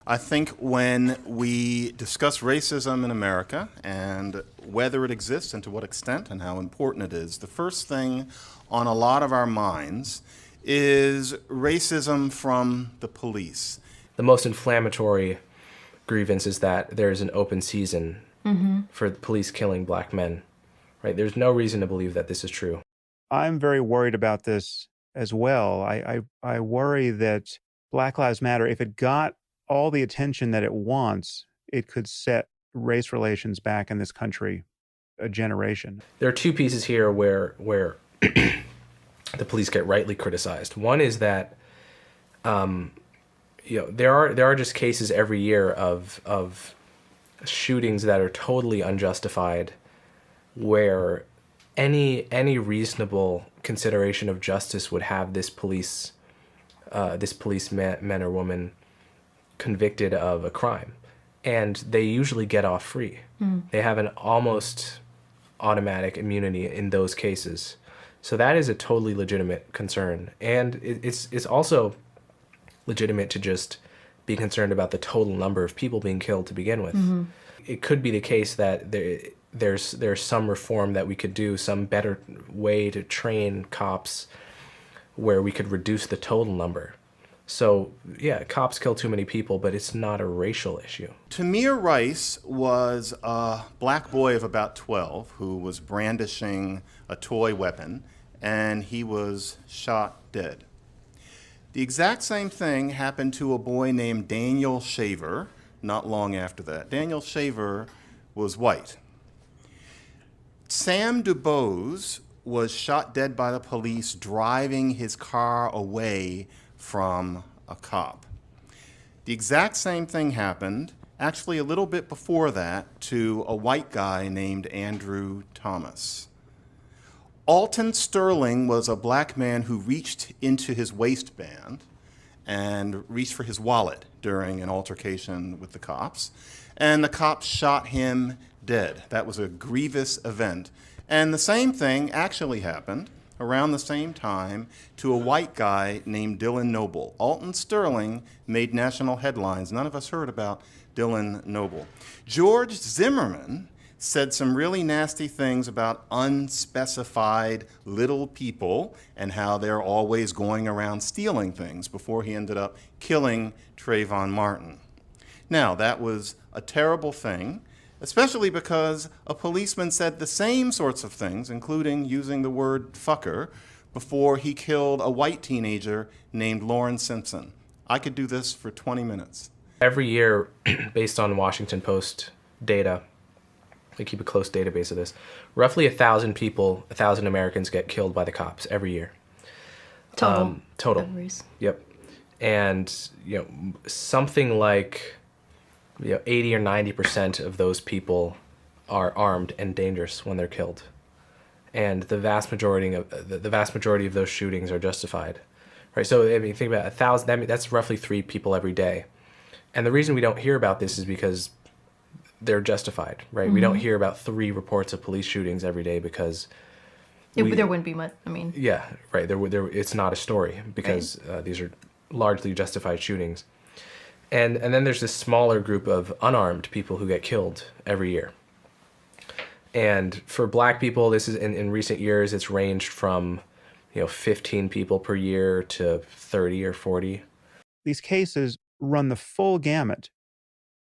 I think when we discuss racism in America and whether it exists and to what extent and how important it is, the first thing on a lot of our minds is racism from the police. The most inflammatory grievance is that there is an open season for police killing black men. Right? There's no reason to believe that this is true. I'm very worried about this as well. I worry that Black Lives Matter, if it got all the attention that it wants, it could set race relations back in this country a generation. There are two pieces here where the police get rightly criticized. One is that there are just cases every year of shootings that are totally unjustified, where any reasonable consideration of justice would have this police man or woman convicted of a crime, and they usually get off free. They have an almost automatic immunity in those cases. So that is a totally legitimate concern, and it's also legitimate to just be concerned about the total number of people being killed to begin with. It could be the case that there's some reform that we could do, some better way to train cops where we could reduce the total number. So, yeah, cops kill too many people, but it's not a racial issue. Tamir Rice was a black boy of about 12 who was brandishing a toy weapon, and he was shot dead. The exact same thing happened to a boy named Daniel Shaver not long after that. Daniel Shaver was white. Sam DuBose was shot dead by the police driving his car away from a cop. The exact same thing happened, actually a little bit before that, to a white guy named Andrew Thomas. Alton Sterling was a black man who reached into his waistband and reached for his wallet during an altercation with the cops, and the cops shot him dead. That was a grievous event. And the same thing actually happened around the same time to a white guy named Dylan Noble. Alton Sterling made national headlines. None of us heard about Dylan Noble. George Zimmerman said some really nasty things about unspecified little people and how they're always going around stealing things before he ended up killing Trayvon Martin. Now, that was a terrible thing, especially because a policeman said the same sorts of things, including using the word fucker, before he killed a white teenager named Lauren Simpson. I could do this for 20 minutes. Every year, based on Washington Post data, they keep a close database of this, roughly 1,000 people, 1,000 Americans get killed by the cops every year. Total. Memories. Yep. And, something like 80 or 90% of those people are armed and dangerous when they're killed, and the vast majority of those shootings are justified, right? So I mean, think about 1,000. That's roughly 3 people every day, and the reason we don't hear about this is because they're justified, right? We don't hear about 3 reports of police shootings every day because There wouldn't be much. I mean, yeah, right. It's not a story because these are largely justified shootings. And then there's this smaller group of unarmed people who get killed every year. And for black people, this is in recent years, it's ranged from 15 people per year to 30 or 40. These cases run the full gamut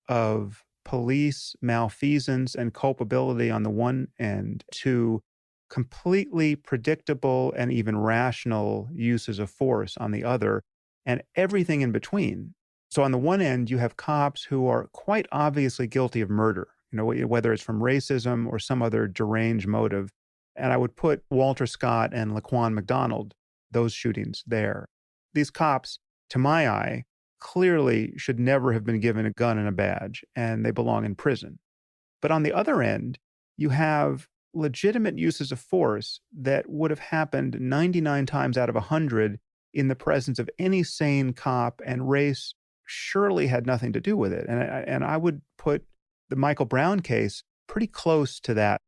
of police malfeasance and culpability on the one end to completely predictable and even rational uses of force on the other, and everything in between. So on the one end, you have cops who are quite obviously guilty of murder, whether it's from racism or some other deranged motive. And I would put Walter Scott and Laquan McDonald, those shootings there. These cops, to my eye, clearly should never have been given a gun and a badge, and they belong in prison. But on the other end, you have legitimate uses of force that would have happened 99 times out of 100 in the presence of any sane cop, and race surely had nothing to do with it. And I would put the Michael Brown case pretty close to that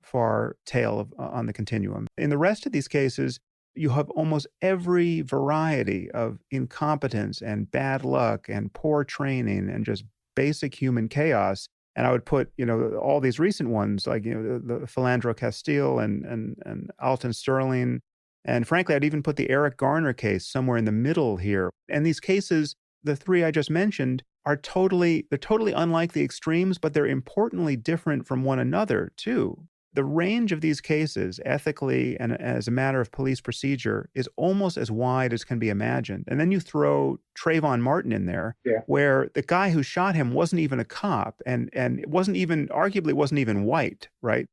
far tail on the continuum. In the rest of these cases, you have almost every variety of incompetence and bad luck and poor training and just basic human chaos. And I would put, all these recent ones like, the Philandro Castile and Alton Sterling. And frankly, I'd even put the Eric Garner case somewhere in the middle here. And these cases, the three I just mentioned, they're totally unlike the extremes, but they're importantly different from one another too. The range of these cases, ethically and as a matter of police procedure, is almost as wide as can be imagined. And then you throw Trayvon Martin in there, where the guy who shot him wasn't even a cop and arguably wasn't even white, right?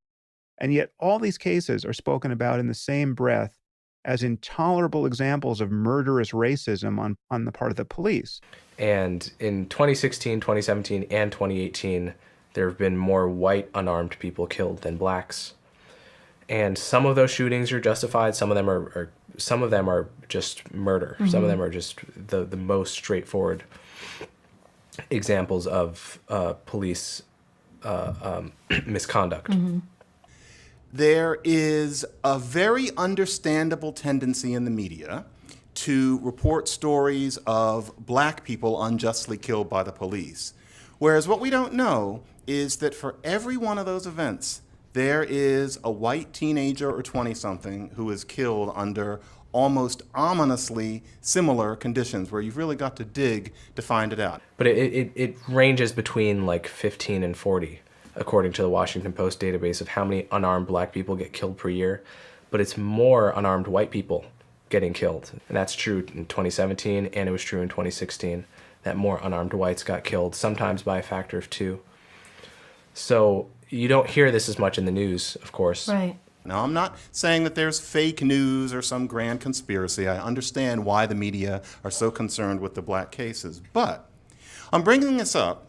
And yet all these cases are spoken about in the same breath as intolerable examples of murderous racism on the part of the police. And in 2016, 2017, and 2018, there have been more white unarmed people killed than blacks. And some of those shootings are justified. Some of them are just murder. Mm-hmm. Some of them are just the most straightforward examples of police misconduct. Mm-hmm. There is a very understandable tendency in the media to report stories of black people unjustly killed by the police. Whereas what we don't know is that for every one of those events, there is a white teenager or 20-something who is killed under almost ominously similar conditions where you've really got to dig to find it out. But it ranges between like 15 and 40, according to the Washington Post database of how many unarmed black people get killed per year. But it's more unarmed white people getting killed. And that's true in 2017, and it was true in 2016, that more unarmed whites got killed, sometimes by a factor of 2. So you don't hear this as much in the news, of course. Right. Now, I'm not saying that there's fake news or some grand conspiracy. I understand why the media are so concerned with the black cases. But I'm bringing this up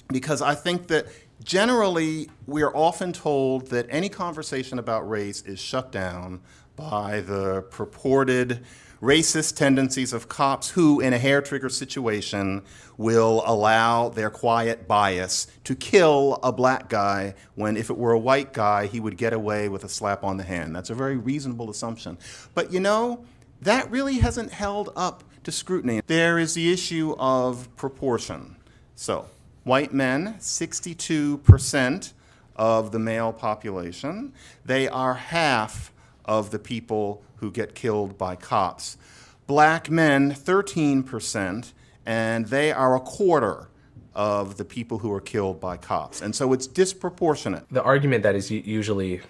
because I think that generally we are often told that any conversation about race is shut down by the purported racist tendencies of cops who, in a hair-trigger situation, will allow their quiet bias to kill a black guy when, if it were a white guy, he would get away with a slap on the hand. That's a very reasonable assumption. But that really hasn't held up to scrutiny. There is the issue of proportion. So, white men, 62% of the male population. They are half of the people who get killed by cops. Black men, 13%, and they are a quarter of the people who are killed by cops. And so it's disproportionate. The argument that I usually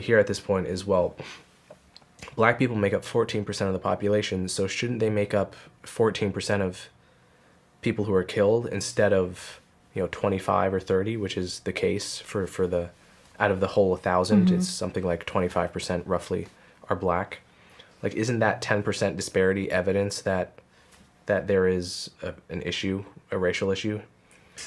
hear at this point is, well, black people make up 14% of the population, so shouldn't they make up 14% of people who are killed instead of 25 or 30, which is the case for the out of the whole 1,000, mm-hmm. It's something like 25% roughly are black. Like, isn't that 10% disparity evidence that there is an issue, a racial issue?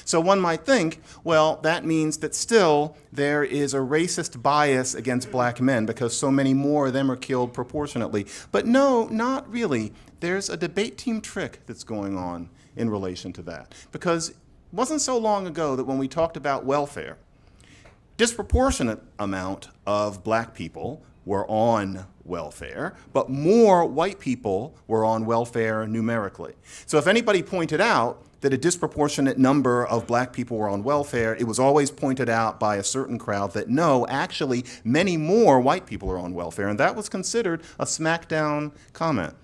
So one might think, well, that means that still there is a racist bias against black men because so many more of them are killed proportionately. But no, not really. There's a debate team trick that's going on in relation to that. Because it wasn't so long ago that when we talked about welfare, disproportionate amount of black people were on welfare, but more white people were on welfare numerically. So if anybody pointed out that a disproportionate number of black people were on welfare, it was always pointed out by a certain crowd that no, actually, many more white people are on welfare, and that was considered a smackdown comment.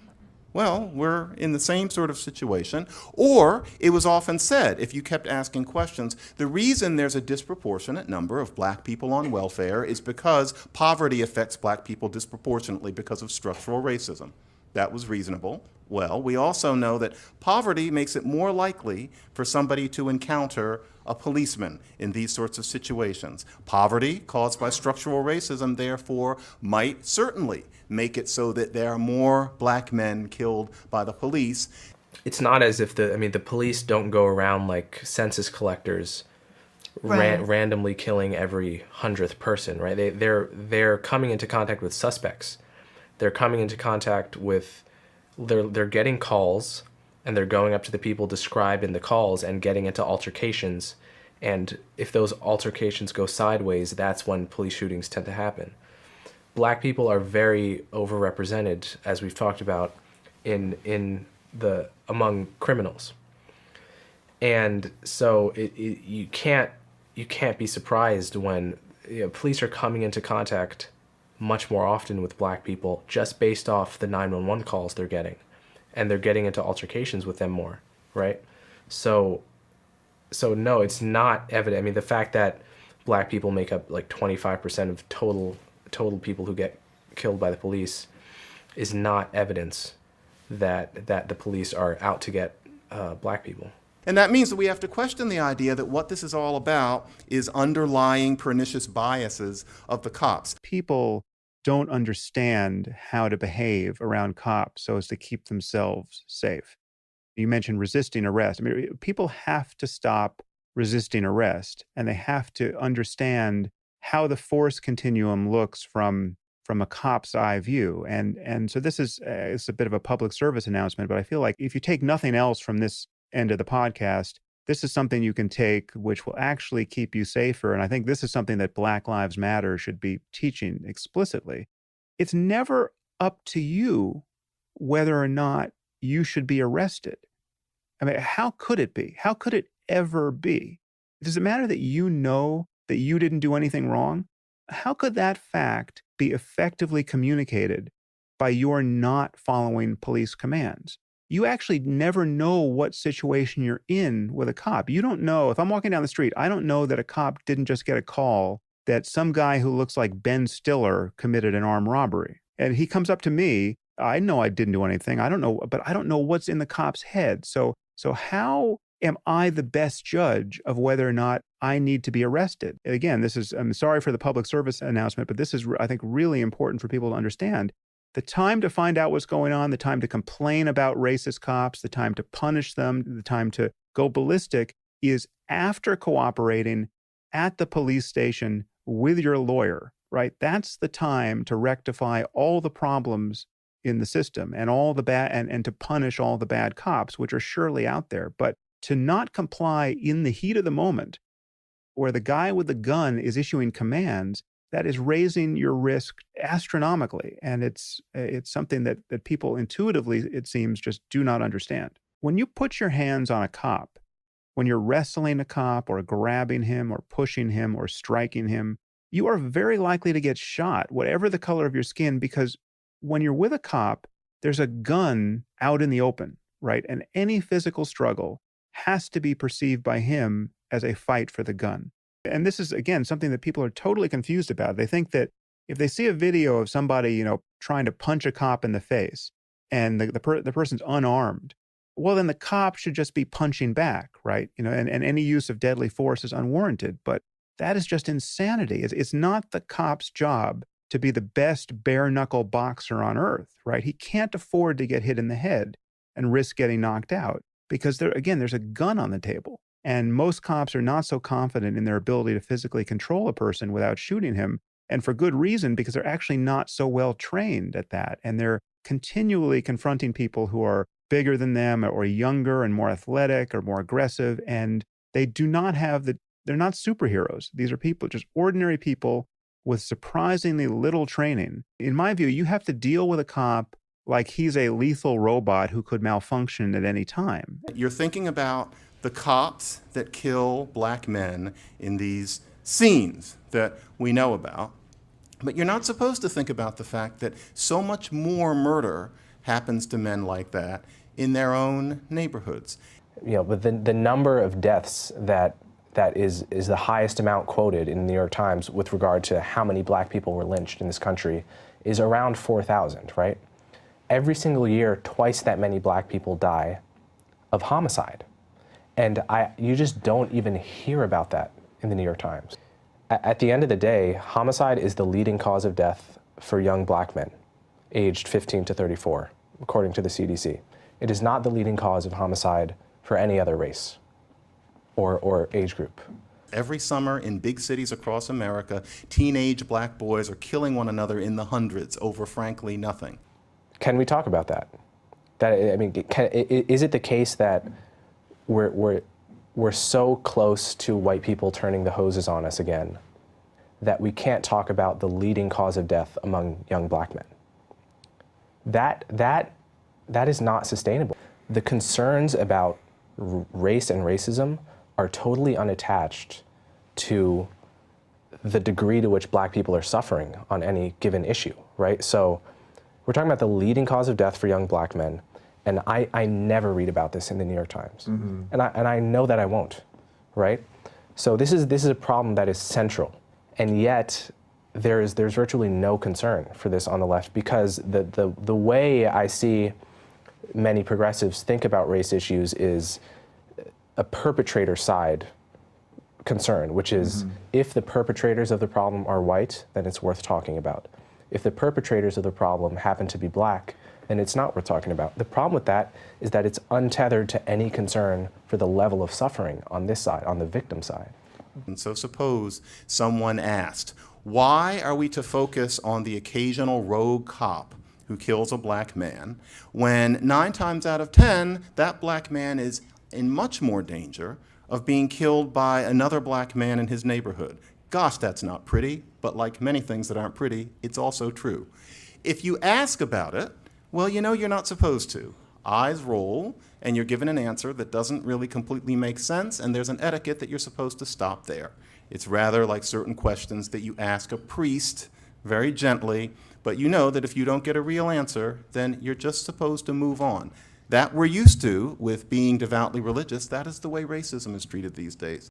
Well, we're in the same sort of situation. Or it was often said, if you kept asking questions, the reason there's a disproportionate number of black people on welfare is because poverty affects black people disproportionately because of structural racism. That was reasonable. Well, we also know that poverty makes it more likely for somebody to encounter a policeman in these sorts of situations. Poverty caused by structural racism, therefore, might certainly make it so that there are more black men killed by the police. It's not as if the police don't go around like census collectors randomly killing every 100th person, right? They're coming into contact with suspects. They're coming into contact with, they're getting calls, and they're going up to the people described in the calls and getting into altercations. And if those altercations go sideways, that's when police shootings tend to happen. Black people are very overrepresented, as we've talked about, among criminals. And so you can't be surprised when police are coming into contact much more often with Black people just based off the 911 calls they're getting, and they're getting into altercations with them more, right? So no, it's not evident. I mean, the fact that Black people make up like 25% of total people who get killed by the police is not evidence that the police are out to get Black people. And that means that we have to question the idea that what this is all about is underlying pernicious biases of the cops. People don't understand how to behave around cops so as to keep themselves safe. You mentioned resisting arrest. I mean, people have to stop resisting arrest, and they have to understand how the force continuum looks from a cop's eye view. And so this is it's a bit of a public service announcement, but I feel like if you take nothing else from this end of the podcast, this is something you can take which will actually keep you safer. And I think this is something that Black Lives Matter should be teaching explicitly. It's never up to you whether or not you should be arrested. I mean, how could it be? How could it ever be? Does it matter that you know that you didn't do anything wrong? How could that fact be effectively communicated by your not following police commands? You actually never know what situation you're in with a cop. You don't know, if I'm walking down the street, I don't know that a cop didn't just get a call that some guy who looks like Ben Stiller committed an armed robbery. And he comes up to me. I know I didn't do anything. I don't know, but I don't know what's in the cop's head. So how am I the best judge of whether or not I need to be arrested? And again, I'm sorry for the public service announcement, but this is, I think, really important for people to understand. The time to find out what's going on, the time to complain about racist cops, the time to punish them, the time to go ballistic is after cooperating at the police station with your lawyer, right? That's the time to rectify all the problems in the system and all the bad and to punish all the bad cops, which are surely out there. But to not comply in the heat of the moment where the guy with the gun is issuing commands, that is raising your risk astronomically. And it's something that people intuitively, it seems, just do not understand. When you put your hands on a cop, when you're wrestling a cop or grabbing him or pushing him or striking him, you are very likely to get shot, whatever the color of your skin, because when you're with a cop, there's a gun out in the open, right? And any physical struggle has to be perceived by him as a fight for the gun. And this is, again, something that people are totally confused about. They think that if they see a video of somebody, trying to punch a cop in the face and the person's unarmed, well, then the cop should just be punching back, right? And any use of deadly force is unwarranted. But that is just insanity. It's not the cop's job to be the best bare-knuckle boxer on earth, right? He can't afford to get hit in the head and risk getting knocked out because there's a gun on the table. And most cops are not so confident in their ability to physically control a person without shooting him. And for good reason, because they're actually not so well trained at that. And they're continually confronting people who are bigger than them or younger and more athletic or more aggressive. And they do not have they're not superheroes. These are people, just ordinary people with surprisingly little training. In my view, you have to deal with a cop like he's a lethal robot who could malfunction at any time. You're thinking about the cops that kill Black men in these scenes that we know about. But you're not supposed to think about the fact that so much more murder happens to men like that in their own neighborhoods. But the number of deaths that is the highest amount quoted in the New York Times with regard to how many Black people were lynched in this country is around 4,000, right? Every single year, twice that many Black people die of homicide. And you just don't even hear about that in the New York Times. At the end of the day, homicide is the leading cause of death for young Black men, aged 15 to 34, according to the CDC. It is not the leading cause of homicide for any other race or age group. Every summer in big cities across America, teenage Black boys are killing one another in the hundreds over, frankly, nothing. Can we talk about that? Is it the case that we're so close to white people turning the hoses on us again that we can't talk about the leading cause of death among young black men. That is not sustainable. The concerns about race and racism are totally unattached to the degree to which black people are suffering on any given issue, right? So we're talking about the leading cause of death for young black men, and I never read about this in the New York Times. And I know that I won't, right? So this is a problem that is central, and yet there's virtually no concern for this on the left, because the way I see many progressives think about race issues is a perpetrator side concern, which is if the perpetrators of the problem are white, then it's worth talking about. If the perpetrators of the problem happen to be black, then it's not worth talking about. The problem with that is that it's untethered to any concern for the level of suffering on this side, on the victim side. And so suppose someone asked, why are we to focus on the occasional rogue cop who kills a black man when 9 times out of 10, that black man is in much more danger of being killed by another black man in his neighborhood? Gosh, that's not pretty, but like many things that aren't pretty, it's also true. If you ask about it, well, you know you're not supposed to. Eyes roll, and you're given an answer that doesn't really completely make sense, and there's an etiquette that you're supposed to stop there. It's rather like certain questions that you ask a priest very gently, but you know that if you don't get a real answer, then you're just supposed to move on. That we're used to with being devoutly religious. That is the way racism is treated these days.